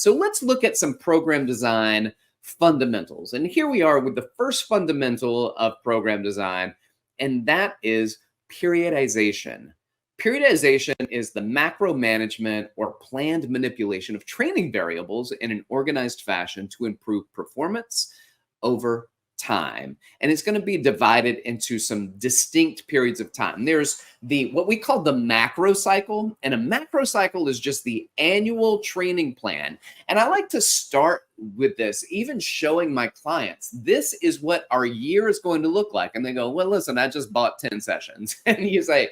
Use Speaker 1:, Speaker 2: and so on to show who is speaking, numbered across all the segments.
Speaker 1: So let's look at some program design fundamentals. And here we are with the first fundamental of program design, and that is periodization. Periodization is the macro management or planned manipulation of training variables in an organized fashion to improve performance over time. And it's going to be divided into some distinct periods of time. There's what we call the macro cycle, and a macro cycle is just the annual training plan. And I like to start with this, even showing my clients, this is what our year is going to look like. And they go, well, listen, I just bought 10 sessions. And you say,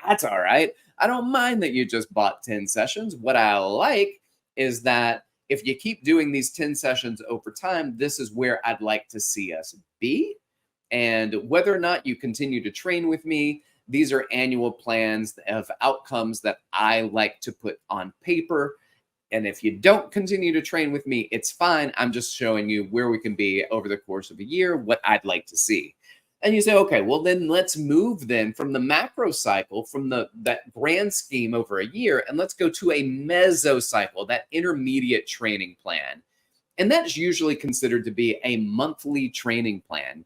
Speaker 1: that's all right. I don't mind that you just bought 10 sessions. What I like is that if you keep doing these 10 sessions over time, this is where I'd like to see us be. And whether or not you continue to train with me, these are annual plans of outcomes that I like to put on paper. And if you don't continue to train with me, it's fine. I'm just showing you where we can be over the course of a year, what I'd like to see. And you say, okay, well, then let's move then from the macro cycle, from that grand scheme over a year, and let's go to a mesocycle, that intermediate training plan. And that's usually considered to be a monthly training plan.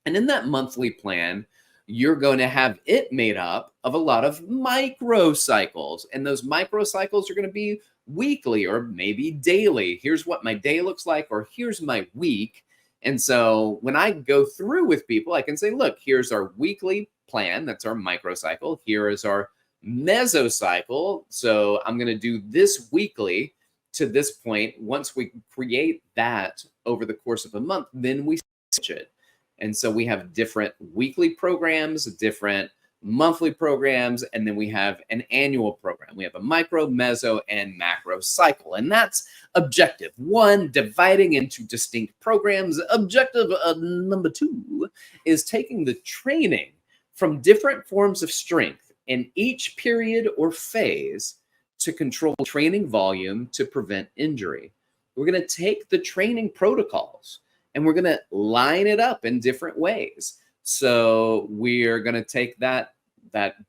Speaker 1: And in that monthly plan, you're going to have it made up of a lot of microcycles. And those microcycles are going to be weekly or maybe daily. Here's what my day looks like, or here's my week. And so when I go through with people, I can say, look, here's our weekly plan. That's our microcycle. Here is our mesocycle. So I'm going to do this weekly to this point. Once we create that over the course of a month, then we switch it. And so we have different weekly programs, different monthly programs, and then we have an annual program. We have a micro, meso, and macro cycle. And that's objective one, dividing into distinct programs. Objective number two is taking the training from different forms of strength in each period or phase to control training volume to prevent injury. We're going to take the training protocols and we're going to line it up in different ways. So we're going to take that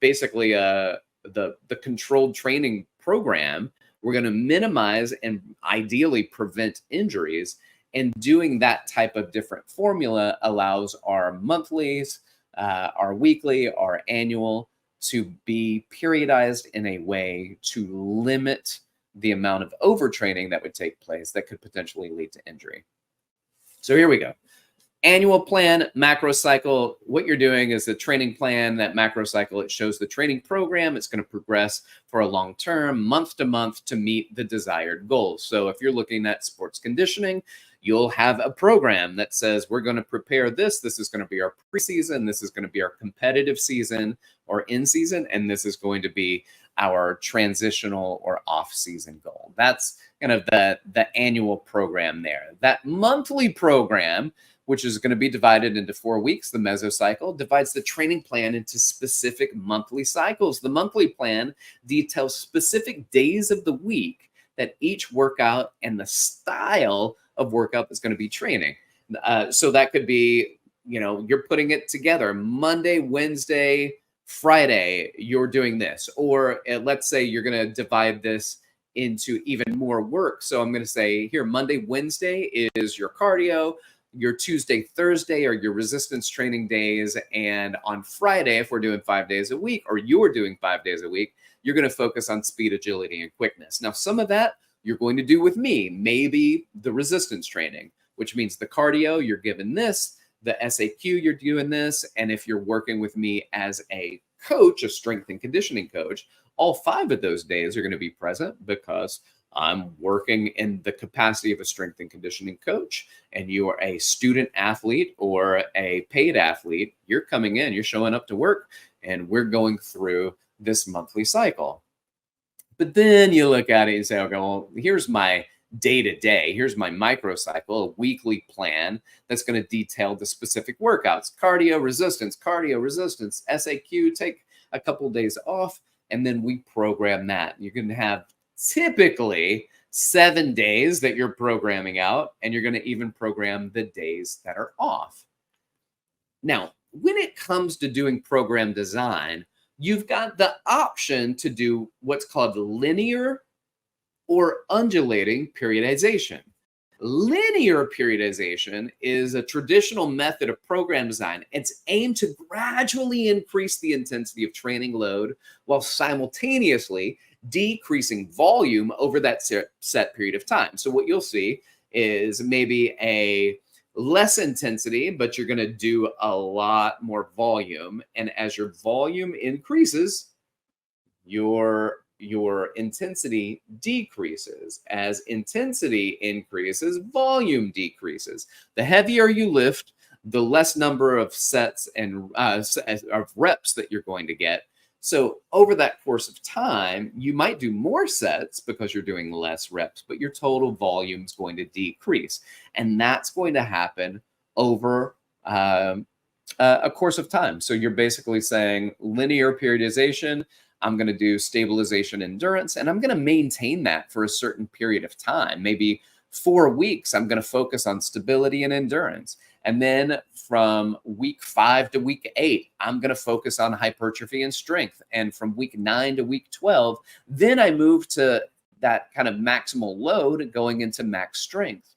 Speaker 1: basically the controlled training program. We're going to minimize and ideally prevent injuries. And doing that type of different formula allows our monthlies, our weekly, our annual to be periodized in a way to limit the amount of overtraining that would take place that could potentially lead to injury. So here we go. Annual plan, macro cycle. What you're doing is the training plan, that macro cycle, it shows the training program. It's going to progress for a long term, month to month, to meet the desired goals. So if you're looking at sports conditioning, you'll have a program that says we're going to prepare this. This is going to be our preseason. This is going to be our competitive season or in season. And this is going to be our transitional or off-season goal. That's kind of the annual program there. That monthly program, which is going to be divided into 4 weeks, the mesocycle, divides the training plan into specific monthly cycles. The monthly plan details specific days of the week that each workout and the style of workout that's going to be training. So that could be, you're putting it together Monday, Wednesday, Friday, you're doing this. Or let's say you're going to divide this into even more work. So I'm going to say here, Monday, Wednesday is your cardio. Your Tuesday, Thursday are your resistance training days. And on Friday, if we're doing 5 days a week, or you're doing 5 days a week, you're going to focus on speed, agility, and quickness. Now, some of that you're going to do with me, maybe the resistance training, which means the cardio, you're given this, the SAQ, you're doing this. And if you're working with me as a coach, a strength and conditioning coach, all 5 of those days are going to be present because I'm working in the capacity of a strength and conditioning coach, and you are a student athlete or a paid athlete. You're coming in, you're showing up to work, and we're going through this monthly cycle. But then you look at it and say, okay, well, here's my day-to-day. Here's my microcycle, a weekly plan that's going to detail the specific workouts, cardio, resistance, SAQ, take a couple of days off, and then we program that. You're going to have typically 7 days that you're programming out, and you're going to even program the days that are off. Now, when it comes to doing program design, you've got the option to do what's called linear or undulating periodization. Linear periodization is a traditional method of program design. It's aimed to gradually increase the intensity of training load while simultaneously decreasing volume over that set period of time. So what you'll see is maybe a less intensity, but you're going to do a lot more volume. And as your volume increases, your intensity decreases. As intensity increases, volume decreases. The heavier you lift, the less number of sets and of reps that you're going to get. So over that course of time, you might do more sets because you're doing less reps, but your total volume is going to decrease. And that's going to happen over a course of time. So you're basically saying linear periodization, I'm going to do stabilization endurance, and I'm going to maintain that for a certain period of time. Maybe 4 weeks, I'm going to focus on stability and endurance. And then from week 5 to week 8, I'm going to focus on hypertrophy and strength. And from week 9 to week 12, then I move to that kind of maximal load going into max strength.